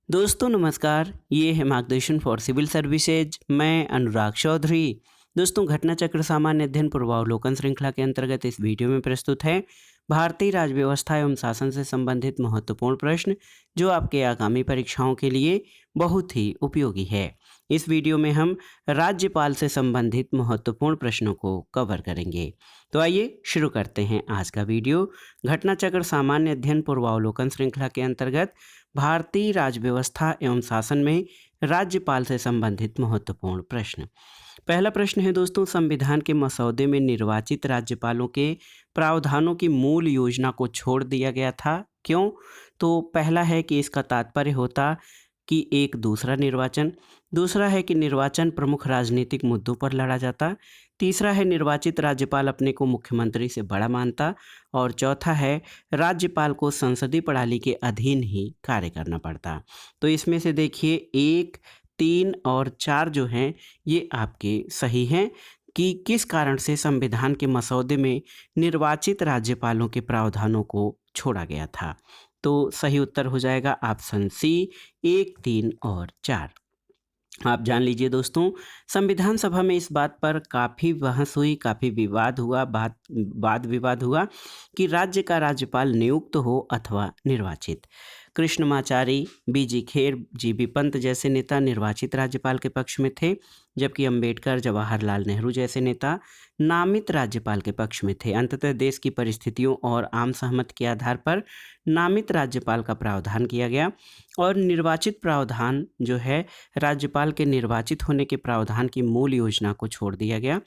दोस्तों नमस्कार, ये है मार्गदर्शन फॉर सिविल सर्विसेज। मैं अनुराग चौधरी। दोस्तों घटना चक्र सामान्य अध्ययन पूर्वावलोकन श्रृंखला के अंतर्गत इस वीडियो में प्रस्तुत है भारतीय राज्य व्यवस्था एवं शासन से संबंधित महत्वपूर्ण प्रश्न जो आपके आगामी परीक्षाओं के लिए बहुत ही उपयोगी है। इस वीडियो में हम राज्यपाल से संबंधित महत्वपूर्ण प्रश्नों को कवर करेंगे। तो आइए शुरू करते हैं आज का वीडियो। घटना चक्र सामान्य अध्ययन पूर्वावलोकन श्रृंखला के अंतर्गत भारतीय राज्य व्यवस्था एवं शासन में राज्यपाल से संबंधित महत्वपूर्ण प्रश्न। पहला प्रश्न है दोस्तों, संविधान के मसौदे में निर्वाचित राज्यपालों के प्रावधानों की मूल योजना को छोड़ दिया गया था, क्यों? तो पहला है कि इसका तात्पर्य होता कि एक दूसरा निर्वाचन, दूसरा है कि निर्वाचन प्रमुख राजनीतिक मुद्दों पर लड़ा जाता, तीसरा है निर्वाचित राज्यपाल अपने को मुख्यमंत्री से बड़ा मानता, और चौथा है राज्यपाल को संसदीय प्रणाली के अधीन ही कार्य करना पड़ता। तो इसमें से देखिए 1, 3 और 4 जो हैं ये आपके सही हैं कि किस कारण से संविधान के मसौदे में निर्वाचित राज्यपालों के प्रावधानों को छोड़ा गया था। तो सही उत्तर हो जाएगा ऑप्शन सी, 1, 3 और 4। आप जान लीजिए दोस्तों, संविधान सभा में इस बात पर काफ़ी बहस हुई, काफ़ी विवाद हुआ, वाद विवाद हुआ कि राज्य का राज्यपाल नियुक्त हो अथवा निर्वाचित। कृष्णमाचारी, बीजी खेर, जीबी पंत जैसे नेता निर्वाचित राज्यपाल के पक्ष में थे, जबकि अंबेडकर, जवाहरलाल नेहरू जैसे नेता नामित राज्यपाल के पक्ष में थे। अंततः देश की परिस्थितियों और आम सहमति के आधार पर नामित राज्यपाल का प्रावधान किया गया और निर्वाचित प्रावधान जो है राज्यपाल के निर्वाचित होने के प्रावधान की मूल योजना को छोड़ दिया गया।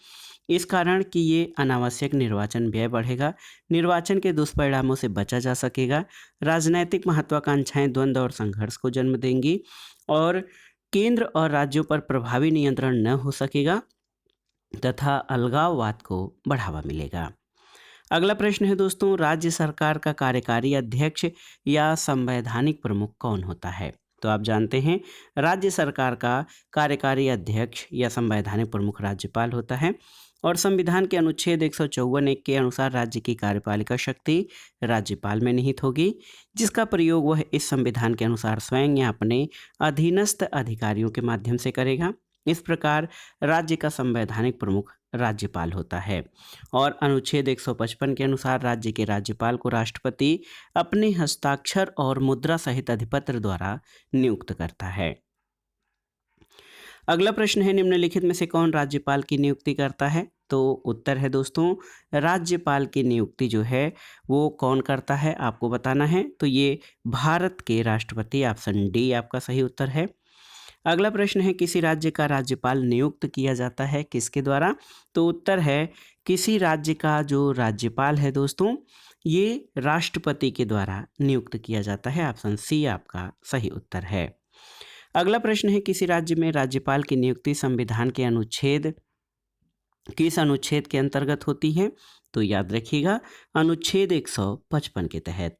इस कारण कि ये अनावश्यक निर्वाचन व्यय बढ़ेगा, निर्वाचन के दुष्परिणामों से बचा जा सकेगा, राजनैतिक महत्वाकांक्षाएं द्वंद्व और संघर्ष को जन्म देंगी और केंद्र और राज्यों पर प्रभावी नियंत्रण न हो सकेगा तथा अलगाववाद को बढ़ावा मिलेगा। अगला प्रश्न है दोस्तों, राज्य सरकार का कार्यकारी अध्यक्ष या संवैधानिक प्रमुख कौन होता है? तो आप जानते हैं राज्य सरकार का कार्यकारी अध्यक्ष या संवैधानिक प्रमुख राज्यपाल होता है और संविधान के अनुच्छेद 154(1) के अनुसार राज्य की कार्यपालिका शक्ति राज्यपाल में निहित होगी, जिसका प्रयोग वह इस संविधान के अनुसार स्वयं या अपने अधीनस्थ अधिकारियों के माध्यम से करेगा। इस प्रकार राज्य का संवैधानिक प्रमुख राज्यपाल होता है और अनुच्छेद 155 के अनुसार राज्य के राज्यपाल को राष्ट्रपति अपने हस्ताक्षर और मुद्रा सहित अधिपत्र द्वारा नियुक्त करता है। अगला प्रश्न है, निम्नलिखित में से कौन राज्यपाल की नियुक्ति करता है? तो उत्तर है दोस्तों, राज्यपाल की नियुक्ति जो है वो कौन करता है आपको बताना है। तो ये भारत के राष्ट्रपति, ऑप्शन डी आपका सही उत्तर है। अगला प्रश्न है, किसी राज्य का राज्यपाल नियुक्त किया जाता है किसके द्वारा? तो उत्तर है किसी राज्य का जो राज्यपाल है दोस्तों ये राष्ट्रपति के द्वारा नियुक्त किया जाता है। ऑप्शन सी आपका सही उत्तर है। अगला प्रश्न है, किसी राज्य में राज्यपाल की नियुक्ति संविधान के किस अनुच्छेद के अंतर्गत होती है? तो याद रखिएगा अनुच्छेद 155 के तहत।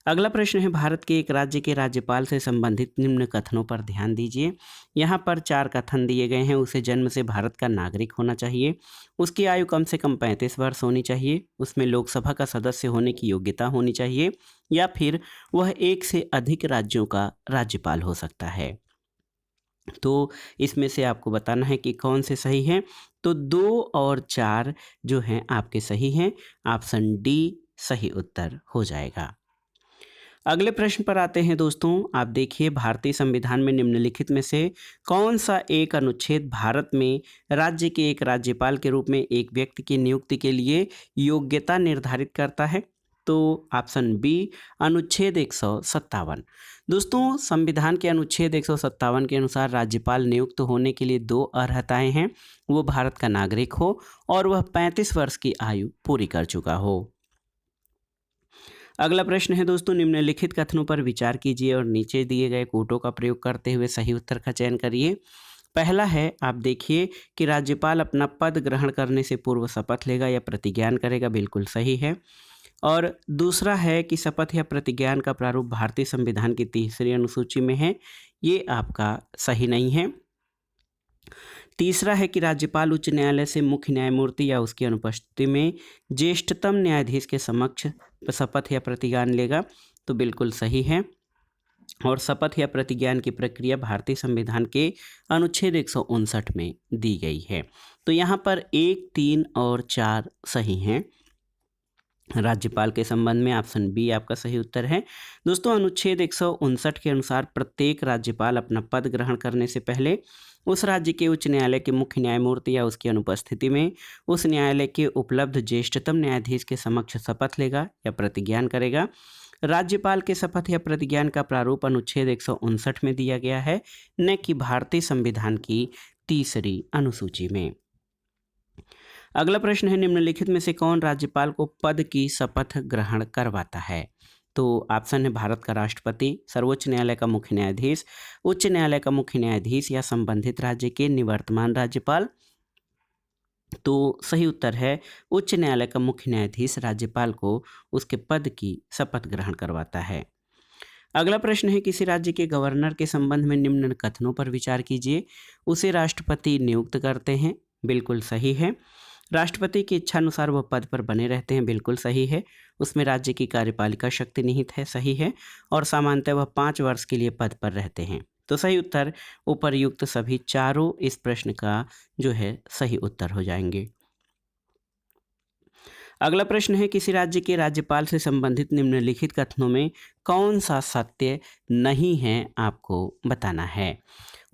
अगला प्रश्न है, भारत के एक राज्य के राज्यपाल से संबंधित निम्न कथनों पर ध्यान दीजिए। यहाँ पर 4 कथन दिए गए हैं। उसे जन्म से भारत का नागरिक होना चाहिए, उसकी आयु कम से कम 35 वर्ष होनी चाहिए, उसमें लोकसभा का सदस्य होने की योग्यता होनी चाहिए, या फिर वह एक से अधिक राज्यों का राज्यपाल हो सकता है। तो इसमें से आपको बताना है कि कौन से सही हैं। तो 2 और 4 जो हैं आपके सही हैं। ऑप्शन डी सही उत्तर हो जाएगा। अगले प्रश्न पर आते हैं दोस्तों, आप देखिए भारतीय संविधान में निम्नलिखित में से कौन सा एक अनुच्छेद भारत में राज्य के एक राज्यपाल के रूप में एक व्यक्ति की नियुक्ति के लिए योग्यता निर्धारित करता है? तो ऑप्शन बी अनुच्छेद 157। दोस्तों संविधान के अनुच्छेद 157 के अनुसार राज्यपाल नियुक्त होने के लिए 2 अर्हताएं हैं। वो भारत का नागरिक हो और वह 35 वर्ष की आयु पूरी कर चुका हो। अगला प्रश्न है दोस्तों, निम्नलिखित कथनों पर विचार कीजिए और नीचे दिए गए कोटों का प्रयोग करते हुए सही उत्तर का चयन करिए। पहला है, आप देखिए कि राज्यपाल अपना पद ग्रहण करने से पूर्व शपथ लेगा या प्रतिज्ञान करेगा, बिल्कुल सही है। और दूसरा है कि शपथ या प्रतिज्ञान का प्रारूप भारतीय संविधान की 3री अनुसूची में है, ये आपका सही नहीं है। तीसरा है कि राज्यपाल उच्च न्यायालय से मुख्य न्यायमूर्ति या उसकी अनुपस्थिति में ज्येष्ठतम न्यायाधीश के समक्ष शपथ या प्रतिज्ञान लेगा, तो बिल्कुल सही है। और शपथ या प्रतिज्ञान की प्रक्रिया भारतीय संविधान के अनुच्छेद 159 में दी गई है। तो यहाँ पर 1, 3 और 4 सही हैं। राज्यपाल के संबंध में ऑप्शन बी आपका सही उत्तर है। दोस्तों, अनुच्छेद 159 के अनुसार प्रत्येक राज्यपाल अपना पद ग्रहण करने से पहले उस राज्य के उच्च न्यायालय के मुख्य न्यायमूर्ति या उसकी अनुपस्थिति में उस न्यायालय के उपलब्ध ज्येष्ठतम न्यायाधीश के समक्ष शपथ लेगा या प्रतिज्ञान करेगा। राज्यपाल के शपथ या प्रतिज्ञान का प्रारूप अनुच्छेद 159 में दिया गया है, न कि भारतीय संविधान की 3री अनुसूची में। अगला प्रश्न है, निम्नलिखित में से कौन राज्यपाल को पद की शपथ ग्रहण करवाता है? तो ऑप्शन है भारत का राष्ट्रपति, सर्वोच्च न्यायालय का मुख्य न्यायाधीश, उच्च न्यायालय का मुख्य न्यायाधीश या संबंधित राज्य के निवर्तमान राज्यपाल। तो सही उत्तर है उच्च न्यायालय का मुख्य न्यायाधीश राज्यपाल को उसके पद की शपथ ग्रहण करवाता है। अगला प्रश्न है, किसी राज्य के गवर्नर के संबंध में निम्न कथनों पर विचार कीजिए। उसे राष्ट्रपति नियुक्त करते हैं, बिल्कुल सही है। राष्ट्रपति की इच्छा अनुसार वह पद पर बने रहते हैं, बिल्कुल सही है। उसमें राज्य की कार्यपालिका शक्ति निहित है, सही है। और सामान्यतः वह 5 वर्ष के लिए पद पर रहते हैं। तो सही उत्तर उपर्युक्त सभी चारों इस प्रश्न का जो है सही उत्तर हो जाएंगे। अगला प्रश्न है, किसी राज्य के राज्यपाल से संबंधित निम्नलिखित कथनों में कौन सा सत्य नहीं है, आपको बताना है।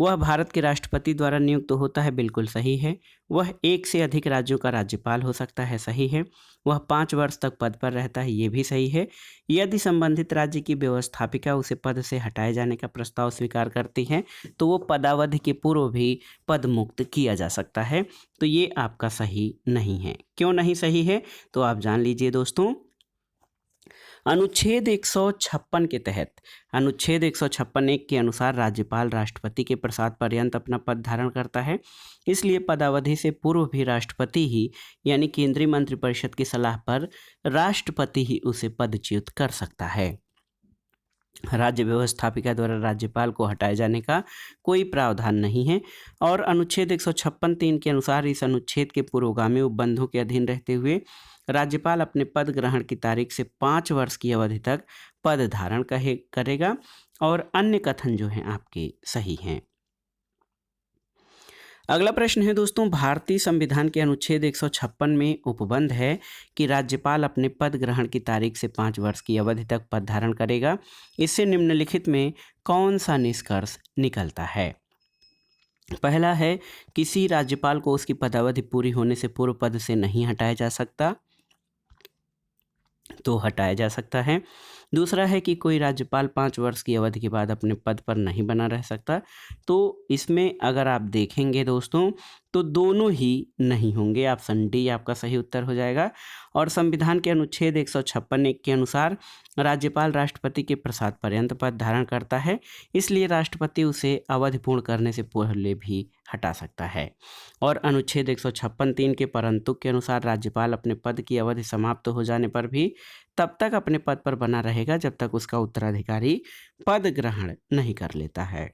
वह भारत के राष्ट्रपति द्वारा नियुक्त होता है, बिल्कुल सही है। वह एक से अधिक राज्यों का राज्यपाल हो सकता है, सही है। वह 5 वर्ष तक पद पर रहता है, ये भी सही है। यदि संबंधित राज्य की व्यवस्थापिका उसे पद से हटाए जाने का प्रस्ताव स्वीकार करती है तो वो पदावधि के पूर्व भी पद मुक्त किया जा सकता है। तो ये आपका सही नहीं है। क्यों नहीं सही है, तो आप जान लीजिए दोस्तों। अनुच्छेद 156 के तहत अनुच्छेद 156(1) के अनुसार राज्यपाल राष्ट्रपति के प्रसाद पर्यंत अपना पद धारण करता है। इसलिए पदावधि से पूर्व भी राष्ट्रपति ही यानी केंद्रीय मंत्रिपरिषद की सलाह पर राष्ट्रपति ही उसे पदच्युत कर सकता है। राज्य व्यवस्थापिका द्वारा राज्यपाल को हटाए जाने का कोई प्रावधान नहीं है। और अनुच्छेद 156(3) के अनुसार इस अनुच्छेद के पूर्वगामी उपबंधों के अधीन रहते हुए राज्यपाल अपने पद ग्रहण की तारीख से 5 वर्ष की अवधि तक पद धारण करेगा। और अन्य कथन जो हैं आपके सही हैं। अगला प्रश्न है दोस्तों, भारतीय संविधान के अनुच्छेद 156 में उपबंध है कि राज्यपाल अपने पद ग्रहण की तारीख से 5 वर्ष की अवधि तक पद धारण करेगा। इससे निम्नलिखित में कौन सा निष्कर्ष निकलता है? पहला है, किसी राज्यपाल को उसकी पदावधि पूरी होने से पूर्व पद से नहीं हटाया जा सकता, तो हटाया जा सकता है। दूसरा है कि कोई राज्यपाल 5 वर्ष की अवधि के बाद अपने पद पर नहीं बना रह सकता। तो इसमें अगर आप देखेंगे दोस्तों तो दोनों ही नहीं होंगे, ऑप्शन डी आपका सही उत्तर हो जाएगा। और संविधान के अनुच्छेद 156(1) के अनुसार राज्यपाल राष्ट्रपति के प्रसाद पर्यंत पद धारण करता है, इसलिए राष्ट्रपति उसे अवधि पूर्ण करने से पहले भी हटा सकता है। और अनुच्छेद 156(3) के परंतु के अनुसार राज्यपाल अपने पद की अवधि समाप्त हो जाने पर भी तब तक अपने पद पर बना रहेगा जब तक उसका उत्तराधिकारी पद ग्रहण नहीं कर लेता है।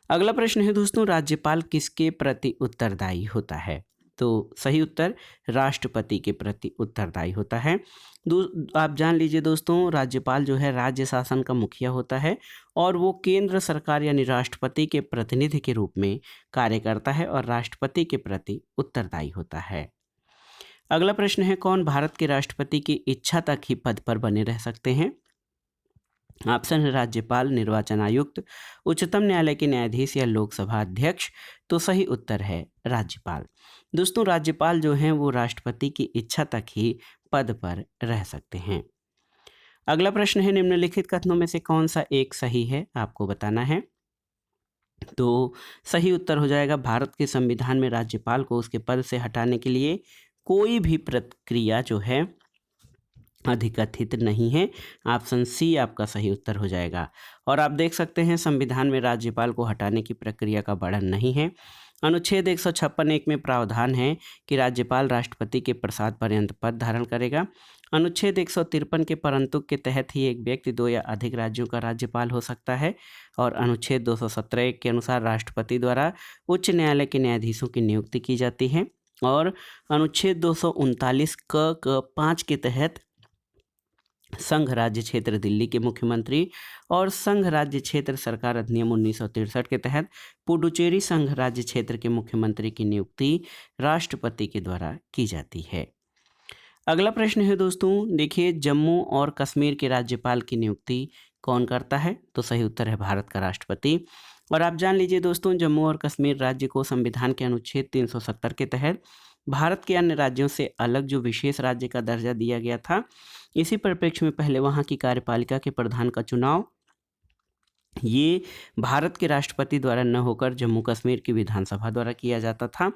अगला प्रश्न है दोस्तों, राज्यपाल किसके प्रति उत्तरदायी होता है? तो सही उत्तर राष्ट्रपति के प्रति उत्तरदायी होता है। आप जान लीजिए दोस्तों, राज्यपाल जो है राज्य शासन का मुखिया होता है और वो केंद्र सरकार यानी राष्ट्रपति के प्रतिनिधि के रूप में कार्य करता है और राष्ट्रपति के प्रति उत्तरदायी होता है। अगला प्रश्न है, कौन भारत के राष्ट्रपति की इच्छा तक ही पद पर बने रह सकते हैं? ऑप्शन है राज्यपाल, निर्वाचन आयुक्त, उच्चतम न्यायालय के न्यायाधीश या लोकसभा अध्यक्ष। तो सही उत्तर है राज्यपाल। दोस्तों, राज्यपाल जो हैं वो राष्ट्रपति की इच्छा तक ही पद पर रह सकते हैं। अगला प्रश्न है, निम्नलिखित कथनों में से कौन सा एक सही है, आपको बताना है। तो सही उत्तर हो जाएगा, भारत के संविधान में राज्यपाल को उसके पद से हटाने के लिए कोई भी प्रक्रिया जो है अधिकथित नहीं है। ऑप्शन सी आपका सही उत्तर हो जाएगा। और आप देख सकते हैं संविधान में राज्यपाल को हटाने की प्रक्रिया का वर्णन नहीं है। अनुच्छेद 156(1) में प्रावधान है कि राज्यपाल राष्ट्रपति के प्रसाद पर्यंत पद धारण करेगा। अनुच्छेद 153 के परंतु के तहत ही एक व्यक्ति 2 या अधिक राज्यों का राज्यपाल हो सकता है। और अनुच्छेद 217(1) के अनुसार राष्ट्रपति द्वारा उच्च न्यायालय के न्यायाधीशों की नियुक्ति की जाती है। और अनुच्छेद 239 क 5 के तहत संघ राज्य क्षेत्र दिल्ली के मुख्यमंत्री और संघ राज्य क्षेत्र सरकार अधिनियम 1963 के तहत पुडुचेरी संघ राज्य क्षेत्र के मुख्यमंत्री की नियुक्ति राष्ट्रपति के द्वारा की जाती है। अगला प्रश्न है दोस्तों, देखिए जम्मू और कश्मीर के राज्यपाल की नियुक्ति कौन करता है? तो सही उत्तर है भारत का राष्ट्रपति। और आप जान लीजिए दोस्तों, जम्मू और कश्मीर राज्य को संविधान के अनुच्छेद 370 के तहत भारत के अन्य राज्यों से अलग जो विशेष राज्य का दर्जा दिया गया था, इसी परिप्रेक्ष्य में पहले वहाँ की कार्यपालिका के प्रधान का चुनाव ये भारत के राष्ट्रपति द्वारा न होकर जम्मू कश्मीर की विधानसभा द्वारा किया जाता था,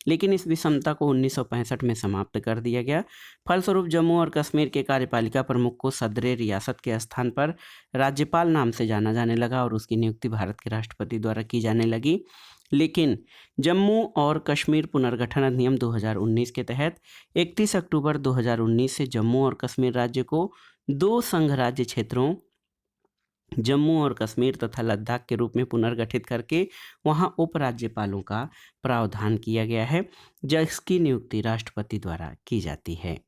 लेकिन इस विषमता को 1965 में समाप्त कर दिया गया। फलस्वरूप जम्मू और कश्मीर के कार्यपालिका प्रमुख को सदर रियासत के स्थान पर राज्यपाल नाम से जाना जाने लगा और उसकी नियुक्ति भारत के राष्ट्रपति द्वारा की जाने लगी। लेकिन जम्मू और कश्मीर पुनर्गठन अधिनियम 2019 के तहत 31 अक्टूबर 2019 से जम्मू और कश्मीर राज्य को 2 संघ राज्य क्षेत्रों जम्मू और कश्मीर तथा लद्दाख के रूप में पुनर्गठित करके वहां उपराज्यपालों का प्रावधान किया गया है, जिसकी नियुक्ति राष्ट्रपति द्वारा की जाती है।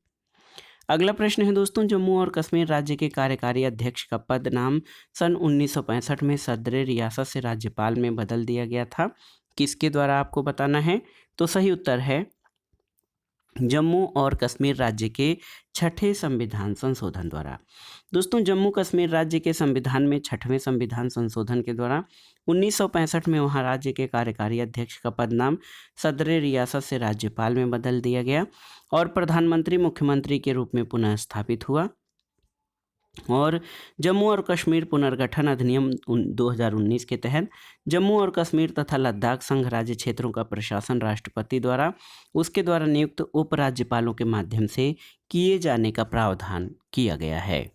अगला प्रश्न है दोस्तों, जम्मू और कश्मीर राज्य के कार्यकारी अध्यक्ष का पद नाम सन 1965 में सदर रियासत से राज्यपाल में बदल दिया गया था। किसके द्वारा आपको बताना है? तो सही उत्तर है जम्मू और कश्मीर राज्य के छठे संविधान संशोधन द्वारा। दोस्तों, जम्मू कश्मीर राज्य के संविधान में छठवें संविधान संशोधन के द्वारा 1965 में वहां राज्य के कार्यकारी अध्यक्ष का पद नाम सदर रियासत से राज्यपाल में बदल दिया गया और प्रधानमंत्री मुख्यमंत्री के रूप में पुनः स्थापित हुआ। और जम्मू और कश्मीर पुनर्गठन अधिनियम 2019 के तहत जम्मू और कश्मीर तथा लद्दाख संघ राज्य क्षेत्रों का प्रशासन राष्ट्रपति द्वारा उसके द्वारा नियुक्त उपराज्यपालों के माध्यम से किए जाने का प्रावधान किया गया है।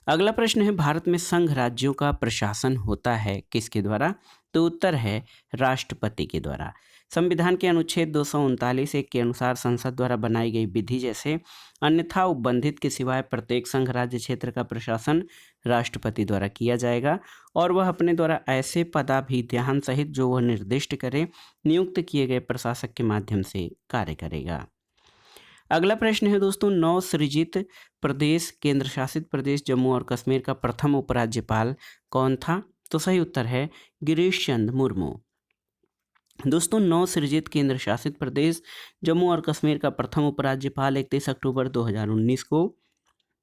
अगला प्रश्न है, भारत में संघ राज्यों का प्रशासन होता है किसके द्वारा? तो उत्तर है राष्ट्रपति के द्वारा। संविधान के अनुच्छेद 239 के अनुसार संसद द्वारा बनाई गई विधि जैसे अन्यथा उपबंधित के सिवाय प्रत्येक संघ राज्य क्षेत्र का प्रशासन राष्ट्रपति द्वारा किया जाएगा और वह अपने द्वारा ऐसे पदाभिधान सहित जो वह निर्दिष्ट करे नियुक्त किए गए प्रशासक के माध्यम से कार्य करेगा। अगला प्रश्न है दोस्तों, नव सृजित प्रदेश केंद्र शासित प्रदेश जम्मू और कश्मीर का प्रथम उपराज्यपाल कौन था? तो सही उत्तर है गिरीश चंद्र मुर्मू। दोस्तों, नव सृजित केंद्र शासित प्रदेश जम्मू और कश्मीर का प्रथम उपराज्यपाल 31 अक्टूबर 2019 को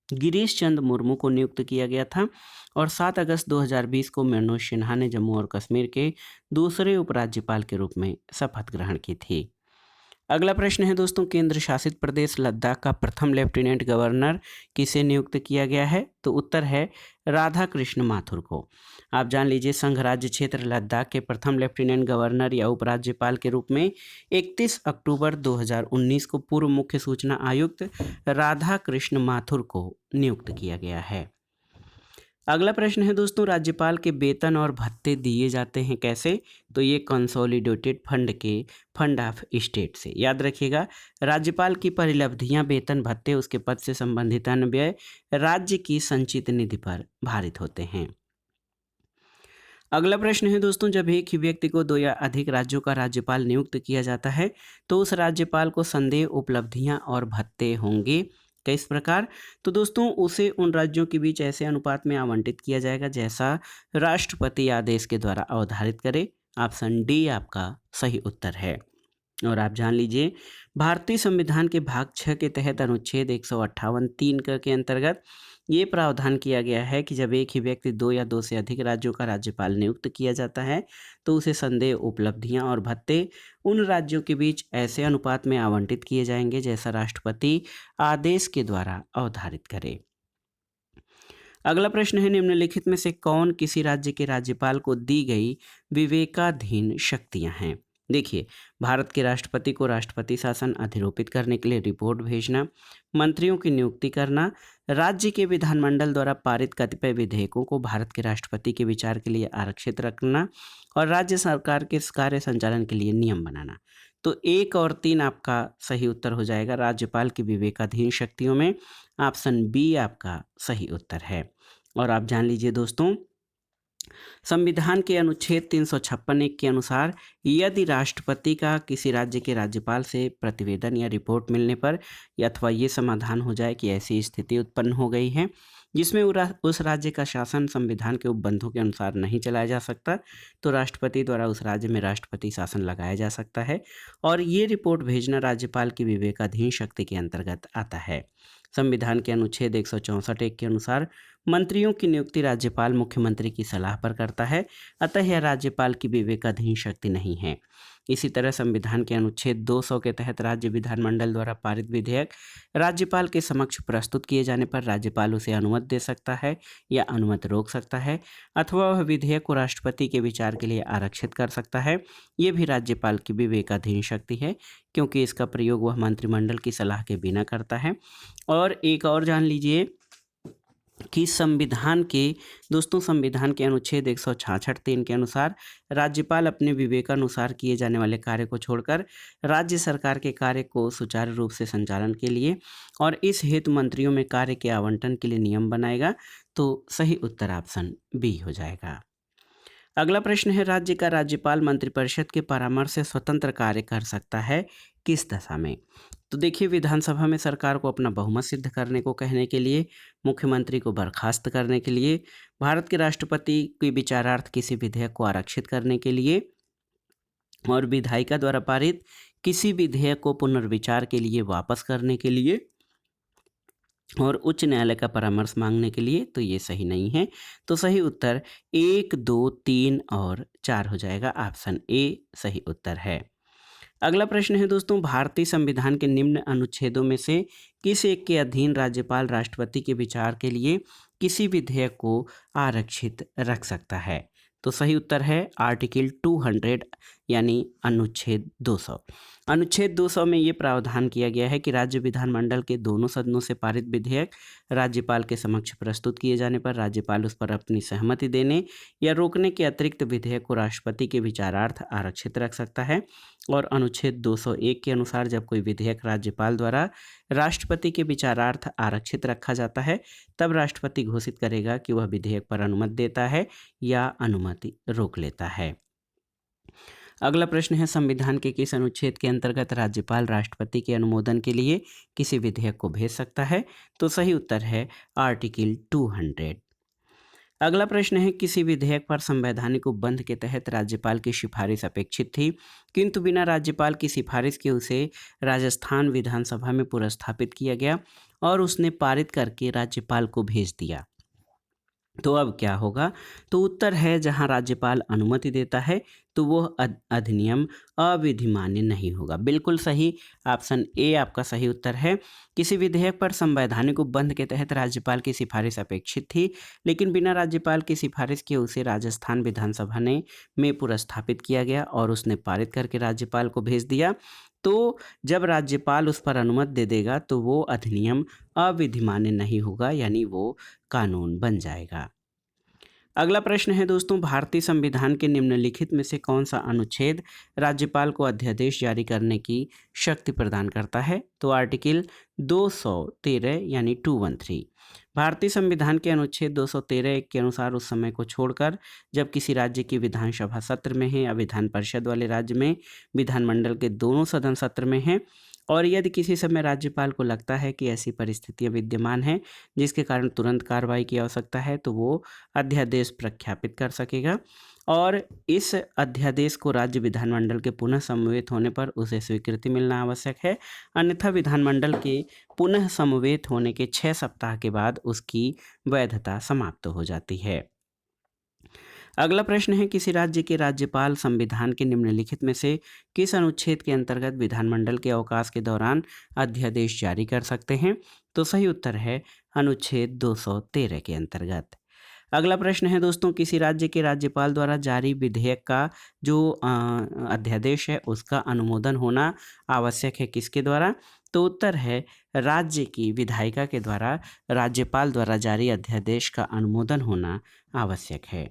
गिरीश चंद्र मुर्मू को नियुक्त किया गया था और 7 अगस्त 2020 को मनोज सिन्हा ने जम्मू और कश्मीर के दूसरे उपराज्यपाल के रूप में शपथ ग्रहण की थी। अगला प्रश्न है दोस्तों, केंद्र शासित प्रदेश लद्दाख का प्रथम लेफ्टिनेंट गवर्नर किसे नियुक्त किया गया है? तो उत्तर है राधा कृष्ण माथुर को। आप जान लीजिए, संघ राज्य क्षेत्र लद्दाख के प्रथम लेफ्टिनेंट गवर्नर या उपराज्यपाल के रूप में 31 अक्टूबर 2019 को पूर्व मुख्य सूचना आयुक्त राधा कृष्ण माथुर को नियुक्त किया गया है। अगला प्रश्न है दोस्तों, राज्यपाल के वेतन और भत्ते दिए जाते हैं कैसे? तो ये कंसोलिडेटेड फंड के फंड ऑफ स्टेट से। याद रखिएगा, राज्यपाल की परिलब्धियां वेतन भत्ते उसके पद से संबंधित अन्य व्यय राज्य की संचित निधि पर भारित होते हैं। अगला प्रश्न है दोस्तों, जब एक ही व्यक्ति को 2 या अधिक राज्यों का राज्यपाल नियुक्त किया जाता है तो उस राज्यपाल को संदेय उपलब्धियां और भत्ते होंगे किस प्रकार? तो दोस्तों, उसे उन राज्यों के बीच ऐसे अनुपात में आवंटित किया जाएगा जैसा राष्ट्रपति आदेश के द्वारा अवधारित करे। ऑप्शन डी आपका सही उत्तर है। और आप जान लीजिए, भारतीय संविधान के भाग 6 के तहत अनुच्छेद 158(3) के अंतर्गत ये प्रावधान किया गया है कि जब एक ही व्यक्ति 2 या 2 से अधिक राज्यों का राज्यपाल नियुक्त किया जाता है तो उसे संदेय उपलब्धियां और भत्ते उन राज्यों के बीच ऐसे अनुपात में आवंटित किए जाएंगे जैसा राष्ट्रपति आदेश के द्वारा अवधारित करे। अगला प्रश्न है, निम्नलिखित में से कौन किसी राज्य के राज्यपाल को दी गई विवेकाधीन शक्तियां हैं? देखिए, भारत के राष्ट्रपति को राष्ट्रपति शासन अधिरोपित करने के लिए रिपोर्ट भेजना, मंत्रियों की नियुक्ति करना, राज्य के विधानमंडल द्वारा पारित कतिपय विधेयकों को भारत के राष्ट्रपति के विचार के लिए आरक्षित रखना और राज्य सरकार के कार्य संचालन के लिए नियम बनाना। तो 1 और 3 आपका सही उत्तर हो जाएगा राज्यपाल की विवेकाधीन शक्तियों में। ऑप्शन बी आपका सही उत्तर है। और आप जान लीजिए दोस्तों, संविधान के अनुच्छेद 356 के अनुसार यदि राष्ट्रपति का किसी राज्य के राज्यपाल से प्रतिवेदन या रिपोर्ट मिलने पर अथवा ये समाधान हो जाए कि ऐसी स्थिति उत्पन्न हो गई है जिसमें उस राज्य का शासन संविधान के उपबंधों के अनुसार नहीं चलाया जा सकता, तो राष्ट्रपति द्वारा उस राज्य में राष्ट्रपति शासन लगाया जा सकता है और ये रिपोर्ट भेजना राज्यपाल की विवेकाधीन शक्ति के अंतर्गत आता है। संविधान के अनुच्छेद 164 के अनुसार मंत्रियों की नियुक्ति राज्यपाल मुख्यमंत्री की सलाह पर करता है, अतः यह राज्यपाल की विवेकाधीन शक्ति नहीं है। इसी तरह संविधान के अनुच्छेद 200 के तहत राज्य विधानमंडल द्वारा पारित विधेयक राज्यपाल के समक्ष प्रस्तुत किए जाने पर राज्यपाल उसे अनुमति दे सकता है या अनुमति रोक सकता है, अथवा वह विधेयक को राष्ट्रपति के विचार के लिए आरक्षित कर सकता है। ये भी राज्यपाल की विवेकाधीन शक्ति है, क्योंकि इसका प्रयोग वह मंत्रिमंडल की सलाह के बिना करता है। और एक और जान लीजिए कि संविधान के अनुच्छेद 166(3) के अनुसार राज्यपाल अपने विवेकानुसार किए जाने वाले कार्य को छोड़कर राज्य सरकार के कार्य को सुचारू रूप से संचालन के लिए और इस हेतु मंत्रियों में कार्य के आवंटन के लिए नियम बनाएगा। तो सही उत्तर ऑप्शन बी हो जाएगा। अगला प्रश्न है, राज्य का राज्यपाल मंत्रिपरिषद के परामर्श से स्वतंत्र कार्य कर सकता है किस दशा में? तो देखिए, विधानसभा में सरकार को अपना बहुमत सिद्ध करने को कहने के लिए, मुख्यमंत्री को बर्खास्त करने के लिए, भारत के राष्ट्रपति के विचारार्थ किसी विधेयक को आरक्षित करने के लिए और विधायिका द्वारा पारित किसी विधेयक को पुनर्विचार के लिए वापस करने के लिए और उच्च न्यायालय का परामर्श मांगने के लिए। तो ये सही नहीं है। तो सही उत्तर 1, 2, 3 और 4 हो जाएगा। ऑप्शन ए सही उत्तर है। अगला प्रश्न है दोस्तों, भारतीय संविधान के निम्न अनुच्छेदों में से किस एक के अधीन राज्यपाल राष्ट्रपति के विचार के लिए किसी विधेयक को आरक्षित रख सकता है? तो सही उत्तर है आर्टिकल 200 यानी अनुच्छेद 200। अनुच्छेद 200 में ये प्रावधान किया गया है कि राज्य विधानमंडल के दोनों सदनों से पारित विधेयक राज्यपाल के समक्ष प्रस्तुत किए जाने पर राज्यपाल उस पर अपनी सहमति देने या रोकने के अतिरिक्त विधेयक को राष्ट्रपति के विचारार्थ आरक्षित रख सकता है। और अनुच्छेद 201 के अनुसार जब कोई विधेयक राज्यपाल द्वारा राष्ट्रपति के विचारार्थ आरक्षित रखा जाता है, तब राष्ट्रपति घोषित करेगा कि वह विधेयक पर अनुमति देता है या अनुमति रोक लेता है। अगला प्रश्न है, संविधान के किस अनुच्छेद के अंतर्गत राज्यपाल राष्ट्रपति के अनुमोदन के लिए किसी विधेयक को भेज सकता है? तो सही उत्तर है आर्टिकल 200। अगला प्रश्न है, किसी विधेयक पर संवैधानिक उपबंध के तहत राज्यपाल की सिफारिश अपेक्षित थी, किंतु बिना राज्यपाल की सिफारिश के उसे राजस्थान विधानसभा में पुरस्थापित किया गया और उसने पारित करके राज्यपाल को भेज दिया। तो अब क्या होगा? तो उत्तर है, जहां राज्यपाल अनुमति देता है तो वह अधिनियम अविधिमान्य नहीं होगा। बिल्कुल सही, ऑप्शन ए आपका सही उत्तर है। किसी विधेयक पर संवैधानिक उपबंध के तहत राज्यपाल की सिफारिश अपेक्षित थी, लेकिन बिना राज्यपाल की सिफारिश के उसे राजस्थान विधानसभा में पुरस्थापित किया गया और उसने पारित करके राज्यपाल को भेज दिया। तो जब राज्यपाल उस पर अनुमति दे देगा तो वो अधिनियम अविधिमान्य नहीं होगा, यानी वो कानून बन जाएगा। अगला प्रश्न है दोस्तों, भारतीय संविधान के निम्नलिखित में से कौन सा अनुच्छेद राज्यपाल को अध्यादेश जारी करने की शक्ति प्रदान करता है? तो आर्टिकल 213 यानी 213। भारतीय संविधान के अनुच्छेद 213 के अनुसार उस समय को छोड़कर जब किसी राज्य की विधानसभा सत्र में है या विधान परिषद वाले राज्य में विधानमंडल के दोनों सदन सत्र में है और यदि किसी समय राज्यपाल को लगता है कि ऐसी परिस्थितियां विद्यमान हैं जिसके कारण तुरंत कार्रवाई की आवश्यकता है, तो वो अध्यादेश प्रख्यापित कर सकेगा और इस अध्यादेश को राज्य विधानमंडल के पुनः समवेत होने पर उसे स्वीकृति मिलना आवश्यक है, अन्यथा विधानमंडल के पुनः समवेत होने के 6 सप्ताह के बाद उसकी वैधता समाप्त हो जाती है। अगला प्रश्न है, किसी राज्य के राज्यपाल संविधान के निम्नलिखित में से किस अनुच्छेद के अंतर्गत विधानमंडल के अवकाश के दौरान अध्यादेश जारी कर सकते हैं? तो सही उत्तर है अनुच्छेद 213 के अंतर्गत। अगला प्रश्न है दोस्तों, किसी राज्य के राज्यपाल द्वारा जारी विधेयक का जो अध्यादेश है उसका अनुमोदन होना आवश्यक है किसके द्वारा? तो उत्तर है राज्य की विधायिका के द्वारा राज्यपाल द्वारा जारी अध्यादेश का अनुमोदन होना आवश्यक है।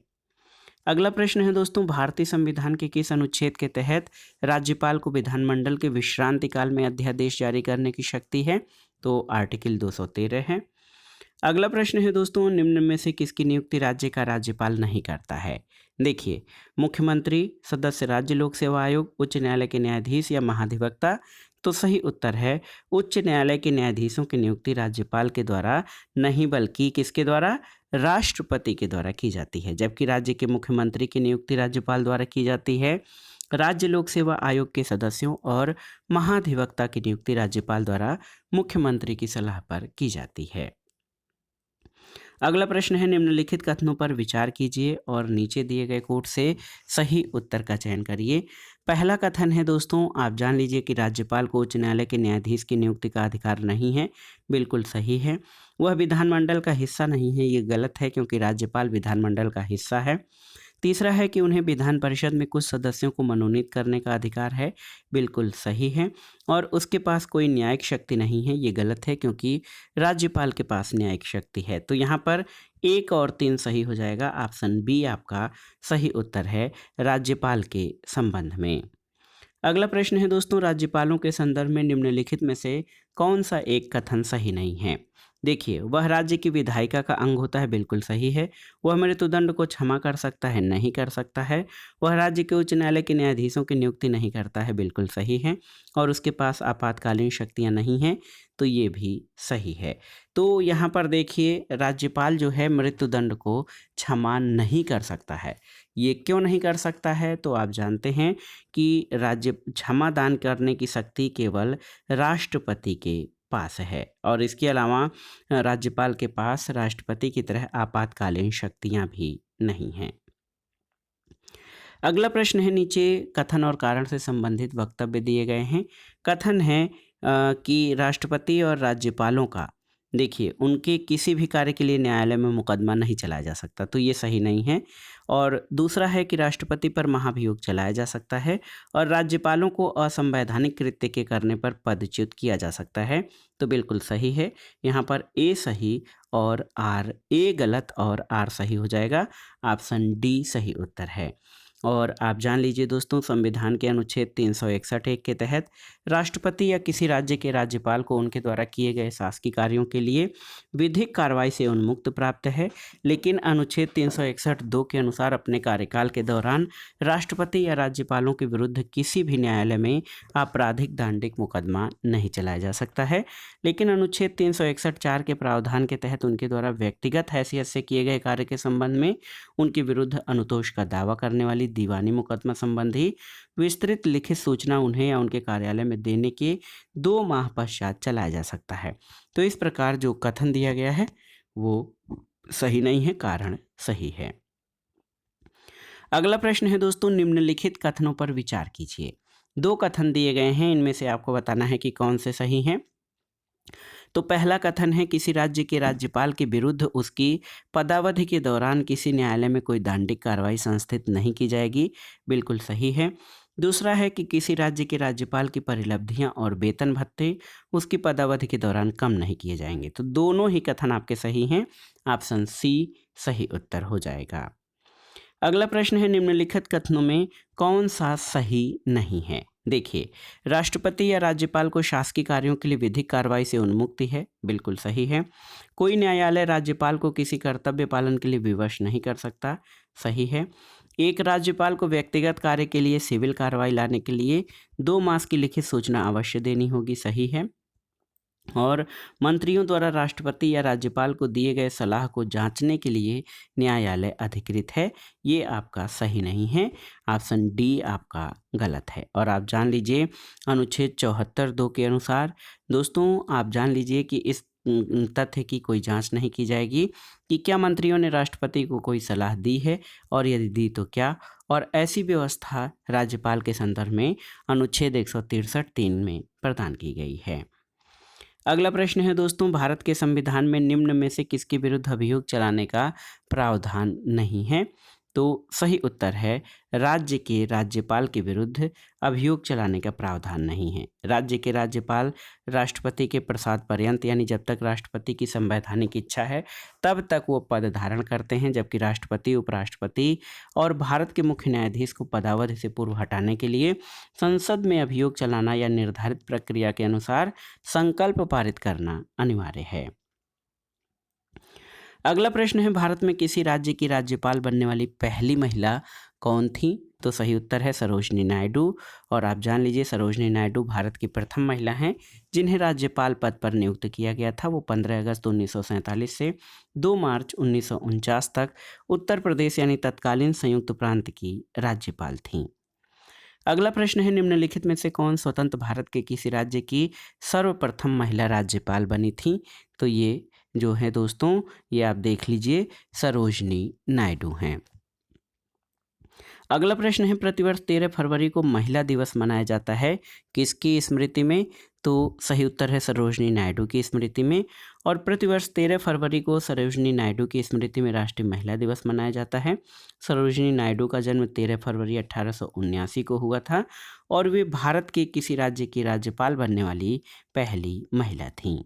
अगला प्रश्न है दोस्तों, भारतीय संविधान के किस अनुच्छेद के तहत राज्यपाल को विधानमंडल के विश्रांति काल में अध्यादेश जारी करने की शक्ति है? तो आर्टिकल 213 है। अगला प्रश्न है दोस्तों, निम्न में से किसकी नियुक्ति राज्य का राज्यपाल नहीं करता है? देखिए, मुख्यमंत्री, सदस्य राज्य लोक सेवा आयोग, उच्च न्यायालय के न्यायाधीश या महाधिवक्ता। तो सही उत्तर है उच्च न्यायालय के न्यायाधीशों की नियुक्ति राज्यपाल के द्वारा नहीं बल्कि किसके द्वारा? राष्ट्रपति के द्वारा की जाती है। जबकि राज्य के मुख्यमंत्री की नियुक्ति राज्यपाल द्वारा की जाती है। राज्य लोक सेवा आयोग के सदस्यों और महाधिवक्ता की नियुक्ति राज्यपाल द्वारा मुख्यमंत्री की सलाह पर की जाती है। अगला प्रश्न है, निम्नलिखित कथनों पर विचार कीजिए और नीचे दिए गए कोट से सही उत्तर का चयन करिए। पहला कथन है दोस्तों, आप जान लीजिए कि राज्यपाल को उच्च न्यायालय के न्यायाधीश की नियुक्ति का अधिकार नहीं है। बिल्कुल सही है। वह विधानमंडल का हिस्सा नहीं है, ये गलत है क्योंकि राज्यपाल विधानमंडल का हिस्सा है। तीसरा है कि उन्हें विधान परिषद में कुछ सदस्यों को मनोनीत करने का अधिकार है। बिल्कुल सही है। और उसके पास कोई न्यायिक शक्ति नहीं है, ये गलत है क्योंकि राज्यपाल के पास न्यायिक शक्ति है। तो यहाँ पर 1 और 3 सही हो जाएगा। ऑप्शन बी आपका सही उत्तर है राज्यपाल के संबंध में। अगला प्रश्न है दोस्तों, राज्यपालों के संदर्भ में निम्नलिखित में से कौन सा एक कथन सही नहीं है? देखिए, वह राज्य की विधायिका का अंग होता है। बिल्कुल सही है। वह मृत्युदंड को क्षमा कर सकता है, नहीं कर सकता है। वह राज्य के उच्च न्यायालय के न्यायाधीशों की नियुक्ति नहीं करता है। बिल्कुल सही है। और उसके पास आपातकालीन शक्तियां नहीं हैं, तो ये भी सही है। तो यहाँ पर देखिए, राज्यपाल जो है मृत्युदंड को क्षमा नहीं कर सकता है। ये क्यों नहीं कर सकता है? तो आप जानते हैं कि राज्य क्षमा दान करने की शक्ति केवल राष्ट्रपति के पास है। और इसके अलावा राज्यपाल के पास राष्ट्रपति की तरह आपातकालीन शक्तियां भी नहीं हैं। अगला प्रश्न है, नीचे कथन और कारण से संबंधित वक्तव्य दिए गए हैं। कथन है कि राष्ट्रपति और राज्यपालों का, देखिए, उनके किसी भी कार्य के लिए न्यायालय में मुकदमा नहीं चलाया जा सकता, तो ये सही नहीं है। और दूसरा है कि राष्ट्रपति पर महाभियोग चलाया जा सकता है और राज्यपालों को असंवैधानिक कृत्य के करने पर पदच्युत किया जा सकता है। तो बिल्कुल सही है। यहाँ पर ए सही और आर, ए गलत और आर सही हो जाएगा। ऑप्शन डी सही उत्तर है। और आप जान लीजिए दोस्तों, संविधान के अनुच्छेद 361 के तहत राष्ट्रपति या किसी राज्य के राज्यपाल को उनके द्वारा किए गए शासकीय कार्यों के लिए विधिक कार्रवाई से उन्मुक्त प्राप्त है। लेकिन अनुच्छेद 361(2) के अनुसार अपने कार्यकाल के दौरान राष्ट्रपति या राज्यपालों के विरुद्ध किसी भी न्यायालय में आपराधिक दंडिक मुकदमा नहीं चलाया जा सकता है। लेकिन अनुच्छेद 361(4) के प्रावधान के तहत उनके द्वारा व्यक्तिगत हैसियत से किए गए कार्य के संबंध में उनके विरुद्ध अनुतोष का दावा करने वाली दीवानी मुकदमा संबंधी विस्तृत लिखित सूचना उन्हें या उनके कार्यालय में देने के 2 माह पश्चात चलाया जा सकता है। तो इस प्रकार जो कथन दिया गया है वो सही नहीं है, कारण सही है। अगला प्रश्न है दोस्तों, निम्नलिखित कथनों पर विचार कीजिए। 2 कथन दिए गए हैं, इनमें से आपको बताना है कि कौन से सही हैं। तो पहला कथन है, किसी राज्य के राज्यपाल के विरुद्ध उसकी पदावधि के दौरान किसी न्यायालय में कोई दंडिक कार्रवाई संस्थित नहीं की जाएगी। बिल्कुल सही है। दूसरा है कि किसी राज्य के राज्यपाल की परिलब्धियां और वेतन भत्ते उसकी पदावधि के दौरान कम नहीं किए जाएंगे। तो दोनों ही कथन आपके सही हैं। ऑप्शन सी सही उत्तर हो जाएगा। अगला प्रश्न है, निम्नलिखित कथनों में कौन सा सही नहीं है? देखिए, राष्ट्रपति या राज्यपाल को शासकीय कार्यों के लिए विधिक कार्रवाई से उन्मुक्ति है। बिल्कुल सही है। कोई न्यायालय राज्यपाल को किसी कर्तव्य पालन के लिए विवश नहीं कर सकता। सही है। एक राज्यपाल को व्यक्तिगत कार्य के लिए सिविल कार्रवाई लाने के लिए 2 मास की लिखित सूचना अवश्य देनी होगी। सही है। और मंत्रियों द्वारा राष्ट्रपति या राज्यपाल को दिए गए सलाह को जांचने के लिए न्यायालय अधिकृत है। ये आपका सही नहीं है। ऑप्शन डी आपका गलत है। और आप जान लीजिए, अनुच्छेद 74(2) के अनुसार दोस्तों, आप जान लीजिए कि इस तथ्य की कोई जांच नहीं की जाएगी कि क्या मंत्रियों ने राष्ट्रपति को कोई सलाह दी है और यदि दी तो क्या। और ऐसी व्यवस्था राज्यपाल के संदर्भ में अनुच्छेद 163(3) में प्रदान की गई है। अगला प्रश्न है दोस्तों, भारत के संविधान में निम्न में से किसके विरुद्ध अभियोग चलाने का प्रावधान नहीं है? तो सही उत्तर है, राज्य के राज्यपाल के विरुद्ध अभियोग चलाने का प्रावधान नहीं है। राज्य के राज्यपाल राष्ट्रपति के प्रसाद पर्यंत, यानी जब तक राष्ट्रपति की संवैधानिक इच्छा है तब तक वो पद धारण करते हैं, जबकि राष्ट्रपति, उपराष्ट्रपति और भारत के मुख्य न्यायाधीश को पदावधि से पूर्व हटाने के लिए संसद में अभियोग चलाना या निर्धारित प्रक्रिया के अनुसार संकल्प पारित करना अनिवार्य है। अगला प्रश्न है, भारत में किसी राज्य की राज्यपाल बनने वाली पहली महिला कौन थी? तो सही उत्तर है सरोजनी नायडू। और आप जान लीजिए सरोजनी नायडू भारत की प्रथम महिला हैं जिन्हें राज्यपाल पद पर नियुक्त किया गया था। वो 15 अगस्त 1947 से 2 मार्च 1949 तक उत्तर प्रदेश यानी तत्कालीन संयुक्त प्रांत की राज्यपाल थीं। अगला प्रश्न है, निम्नलिखित में से कौन स्वतंत्र भारत के किसी राज्य की सर्वप्रथम महिला राज्यपाल बनी थी? तो ये जो है दोस्तों, ये आप देख लीजिए सरोजनी नायडू हैं। अगला प्रश्न है, प्रतिवर्ष 13 फरवरी को महिला दिवस मनाया जाता है किसकी स्मृति में? तो सही उत्तर है सरोजनी नायडू की स्मृति में। और प्रतिवर्ष 13 फरवरी को सरोजनी नायडू की स्मृति में राष्ट्रीय महिला दिवस मनाया जाता है। सरोजनी नायडू का जन्म 13 फरवरी 1879 को हुआ था और वे भारत के किसी राज्य की राज्यपाल बनने वाली पहली महिला थीं।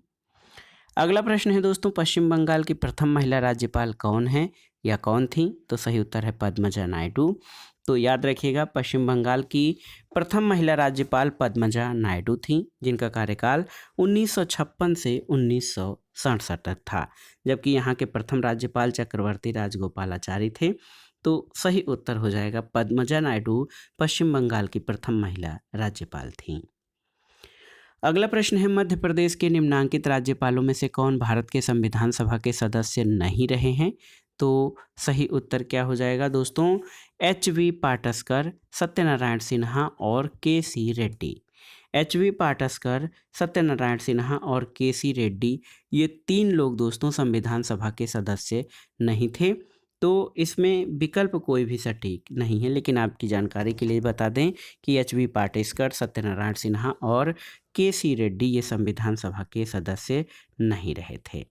अगला प्रश्न है दोस्तों, पश्चिम बंगाल की प्रथम महिला राज्यपाल कौन है या कौन थी? तो सही उत्तर है पद्मजा नायडू। तो याद रखिएगा, पश्चिम बंगाल की प्रथम महिला राज्यपाल पद्मजा नायडू थीं जिनका कार्यकाल 1956 से 1967 तक था, जबकि यहाँ के प्रथम राज्यपाल चक्रवर्ती राजगोपालाचारी थे। तो सही उत्तर हो जाएगा पद्मजा नायडू पश्चिम बंगाल की प्रथम महिला राज्यपाल थीं। अगला प्रश्न है, मध्य प्रदेश के निम्नांकित राज्यपालों में से कौन भारत के संविधान सभा के सदस्य नहीं रहे हैं? तो सही उत्तर क्या हो जाएगा दोस्तों? एच.वी. पाटस्कर, सत्यनारायण सिन्हा और के.सी. रेड्डी। एच.वी. पाटस्कर, सत्यनारायण सिन्हा और के.सी. रेड्डी, ये 3 लोग दोस्तों संविधान सभा के सदस्य नहीं थे। तो इसमें विकल्प कोई भी सटीक नहीं है, लेकिन आपकी जानकारी के लिए बता दें कि एच.वी. पाटस्कर, सत्यनारायण सिन्हा और के.सी. रेड्डी ये संविधान सभा के सदस्य नहीं रहे थे।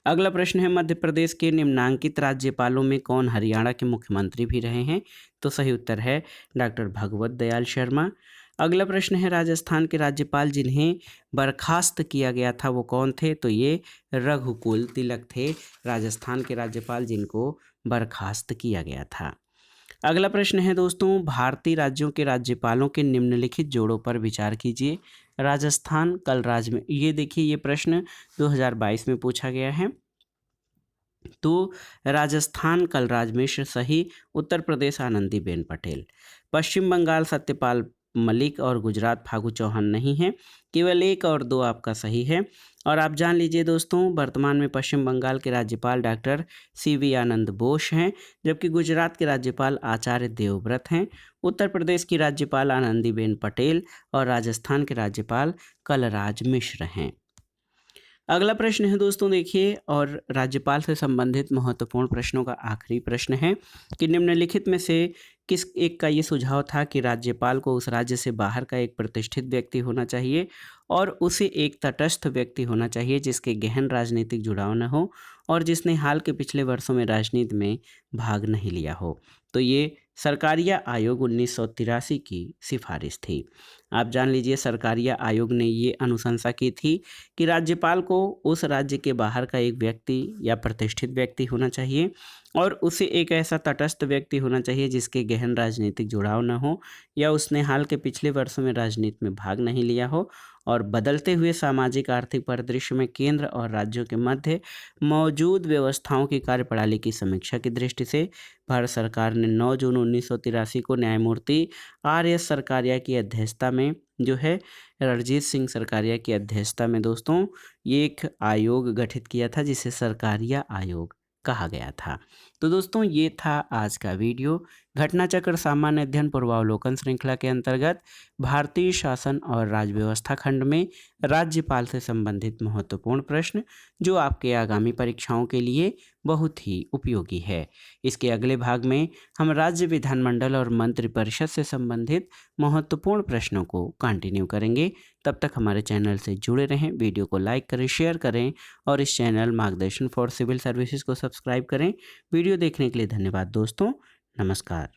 अगला प्रश्न है, मध्य प्रदेश के निम्नांकित राज्यपालों में कौन हरियाणा के मुख्यमंत्री भी रहे हैं? तो सही उत्तर है डॉक्टर भगवत दयाल शर्मा। अगला प्रश्न है, राजस्थान के राज्यपाल जिन्हें बर्खास्त किया गया था वो कौन थे? तो ये रघुकुल तिलक थे, राजस्थान के राज्यपाल जिनको बर्खास्त किया गया था। अगला प्रश्न है दोस्तों, भारतीय राज्यों के राज्यपालों के निम्नलिखित जोड़ों पर विचार कीजिए। राजस्थान कलराज में, ये देखिए ये प्रश्न 2022 में पूछा गया है। तो राजस्थान कलराज मिश्र सही, उत्तर प्रदेश आनंदीबेन पटेल। पश्चिम बंगाल सत्यपाल मलिक और गुजरात फागू चौहान नहीं है, केवल 1 और 2 आपका सही है। और आप जान लीजिए दोस्तों, वर्तमान में पश्चिम बंगाल के राज्यपाल डॉक्टर सी.वी. आनंद बोस हैं, जबकि गुजरात के राज्यपाल आचार्य देवव्रत हैं। उत्तर प्रदेश की राज्यपाल आनंदीबेन पटेल और राजस्थान के राज्यपाल कलराज मिश्र हैं। अगला प्रश्न है दोस्तों देखिए, और राज्यपाल से संबंधित महत्वपूर्ण प्रश्नों का आखिरी प्रश्न है कि निम्नलिखित में से किस एक का ये सुझाव था कि राज्यपाल को उस राज्य से बाहर का एक प्रतिष्ठित व्यक्ति होना चाहिए और उसे एक तटस्थ व्यक्ति होना चाहिए जिसके गहन राजनीतिक जुड़ाव न हो और जिसने हाल के पिछले वर्षों में राजनीति में भाग नहीं लिया हो। तो ये सरकारिया आयोग 1983 की सिफारिश थी। आप जान लीजिए सरकारिया आयोग ने ये अनुशंसा की थी कि राज्यपाल को उस राज्य के बाहर का एक व्यक्ति या प्रतिष्ठित व्यक्ति होना चाहिए और उसे एक ऐसा तटस्थ व्यक्ति होना चाहिए जिसके गहन राजनीतिक जुड़ाव न हो या उसने हाल के पिछले वर्षों में राजनीति में भाग नहीं लिया हो और बदलते हुए सामाजिक आर्थिक परिदृश्य में केंद्र और राज्यों के मध्य मौजूद व्यवस्थाओं की कार्यप्रणाली की समीक्षा की दृष्टि से भारत सरकार ने 9 जून 1983 को न्यायमूर्ति आर.एस. सरकारिया की अध्यक्षता में जो है रणजीत सिंह सरकारिया की अध्यक्षता में दोस्तों ये एक आयोग गठित किया था जिसे सरकारिया आयोग कहा गया था। तो दोस्तों ये था आज का वीडियो घटनाचक्र सामान्य अध्ययन पूर्वावलोकन श्रृंखला के अंतर्गत भारतीय शासन और राज्य व्यवस्था खंड में राज्यपाल से संबंधित महत्वपूर्ण प्रश्न जो आपके आगामी परीक्षाओं के लिए बहुत ही उपयोगी है। इसके अगले भाग में हम राज्य विधानमंडल और मंत्रिपरिषद से संबंधित महत्वपूर्ण प्रश्नों को कंटिन्यू करेंगे। तब तक हमारे चैनल से जुड़े रहें, वीडियो को लाइक करें, शेयर करें और इस चैनल मार्गदर्शन फॉर सिविल सर्विसेज को सब्सक्राइब करें। वीडियो देखने के लिए धन्यवाद दोस्तों। नमस्कार।